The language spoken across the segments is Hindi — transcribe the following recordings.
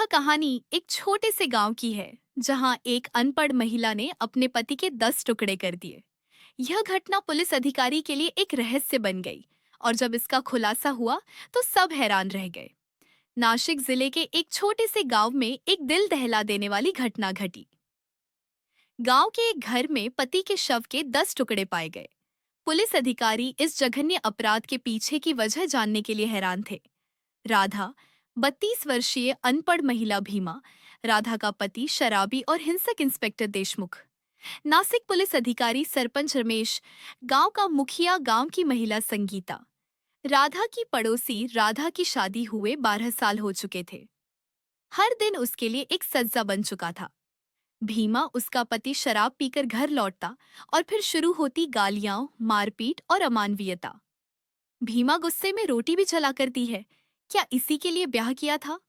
कहानी एक छोटे से गांव की है जहां एक अनपढ़ महिला ने अपने पति के 10 टुकड़े कर दिए। यह घटना पुलिस अधिकारी के लिए एक रहस्य बन गई और जब इसका खुलासा हुआ तो सब हैरान रह गए। नासिक जिले के एक छोटे से गांव में एक दिल दहला देने वाली घटना घटी। गांव के एक घर में पति के शव के 10 टुकड़े पाए गए। पुलिस अधिकारी इस जघन्य अपराध के पीछे की वजह जानने के लिए हैरान थे। राधा, 32 वर्षीय अनपढ़ महिला भीमा, राधा का पति शराबी और हिंसक इंस्पेक्टर देशमुख, नासिक पुलिस अधिकारी सरपंच रमेश, गांव का मुखिया, गांव की महिला संगीता, राधा की पड़ोसी। राधा की शादी हुए 12 साल हो चुके थे। हर दिन उसके लिए एक सज्जा बन चुका था। भीमा, उसका पति, शराब पीकर घर लौटता और फिर शुरू होती गालियां, मारपीट और अमानवीयता। भीमा गुस्से में रोटी भी जला करती है। क्या इसी के लिए ब्याह किया था?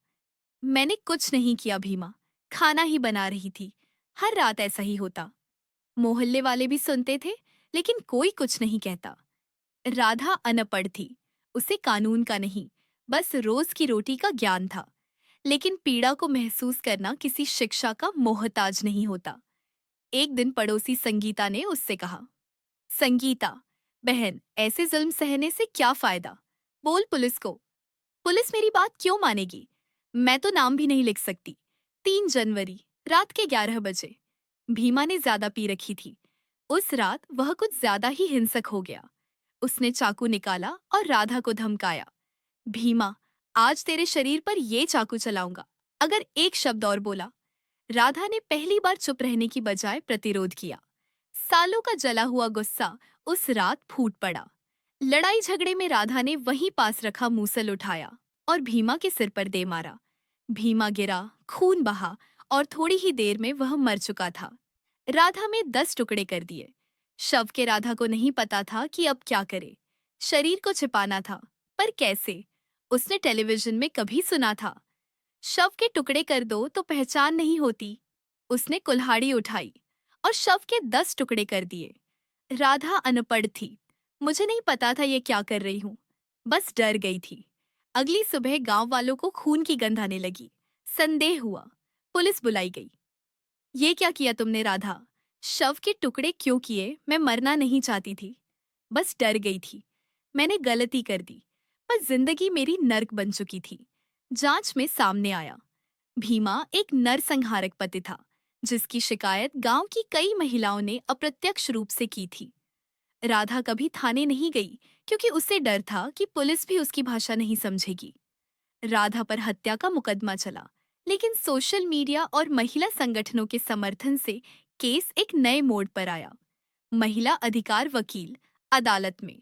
मैंने कुछ नहीं किया भीमा, खाना ही बना रही थी। हर रात ऐसा ही होता। मोहल्ले वाले भी सुनते थे, लेकिन कोई कुछ नहीं कहता। राधा अनपढ़ थी, उसे कानून का नहीं, बस रोज की रोटी का ज्ञान था। लेकिन पीड़ा को महसूस करना किसी शिक्षा का मोहताज नहीं होता। एक दिन पड़ोसी संगीता ने उससे कहा, संगीता बहन, ऐसे जुल्म सहने से क्या फायदा? बोल पुलिस को। पुलिस मेरी बात क्यों मानेगी? मैं तो नाम भी नहीं लिख सकती। 3 जनवरी, रात के 11 बजे। भीमा ने ज्यादा पी रखी थी। उस रात वह कुछ ज्यादा ही हिंसक हो गया। उसने चाकू निकाला और राधा को धमकाया, भीमा, आज तेरे शरीर पर ये चाकू चलाऊंगा अगर एक शब्द और बोला। राधा ने पहली बार चुप रहने की बजाय प्रतिरोध किया। सालों का जला हुआ गुस्सा उस रात फूट पड़ा। लड़ाई झगड़े में राधा ने वहीं पास रखा मूसल उठाया और भीमा के सिर पर दे मारा। भीमा गिरा, खून बहा और थोड़ी ही देर में वह मर चुका था। राधा में 10 टुकड़े कर दिए। शव के राधा को नहीं पता था कि अब क्या करे। शरीर को छिपाना था, पर कैसे? उसने टेलीविजन में कभी सुना था, शव के टुकड़े कर दो तो पहचान नहीं होती। उसने कुल्हाड़ी उठाई और शव के 10 टुकड़े कर दिए। राधा अनपढ़ थी, मुझे नहीं पता था ये क्या कर रही हूँ, बस डर गई थी। अगली सुबह गांव वालों को खून की गंध आने लगी। संदेह हुआ, पुलिस बुलाई गई। ये क्या किया तुमने राधा? शव के टुकड़े क्यों किए? मैं मरना नहीं चाहती थी, बस डर गई थी। मैंने गलती कर दी, पर जिंदगी मेरी नर्क बन चुकी थी। जांच में सामने आया, भीमा एक नरसंहारक पति था, जिसकी शिकायत गांव की कई महिलाओं ने अप्रत्यक्ष रूप से की थी। राधा कभी थाने नहीं गई क्योंकि उसे डर था कि पुलिस भी उसकी भाषा नहीं समझेगी। राधा पर हत्या का मुकदमा चला, लेकिन सोशल मीडिया और महिला संगठनों के समर्थन से केस एक नए मोड़ पर आया। महिला अधिकार वकील अदालत में।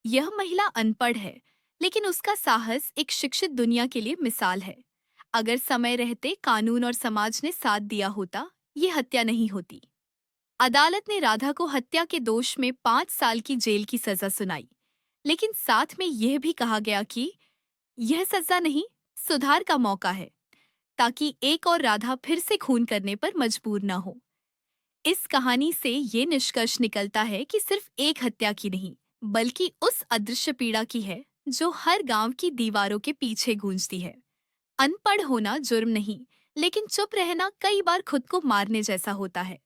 यह महिला अनपढ़ है, लेकिन उसका साहस एक शिक्षित दुनिया के लिए मिसाल है। अगर समय रहते कानून और समाज ने साथ दिया होता, ये हत्या नहीं होती। अदालत ने राधा को हत्या के दोष में 5 साल की जेल की सजा सुनाई, लेकिन साथ में यह भी कहा गया कि यह सजा नहीं, सुधार का मौका है, ताकि एक और राधा फिर से खून करने पर मजबूर न हो। इस कहानी से ये निष्कर्ष निकलता है कि सिर्फ एक हत्या की नहीं, बल्कि उस अदृश्य पीड़ा की है जो हर गांव की दीवारों के पीछे गूंजती है। अनपढ़ होना जुर्म नहीं, लेकिन चुप रहना कई बार खुद को मारने जैसा होता है।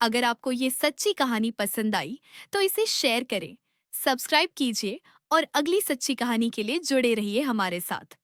अगर आपको ये सच्ची कहानी पसंद आई तो इसे शेयर करें, सब्सक्राइब कीजिए और अगली सच्ची कहानी के लिए जुड़े रहिए हमारे साथ।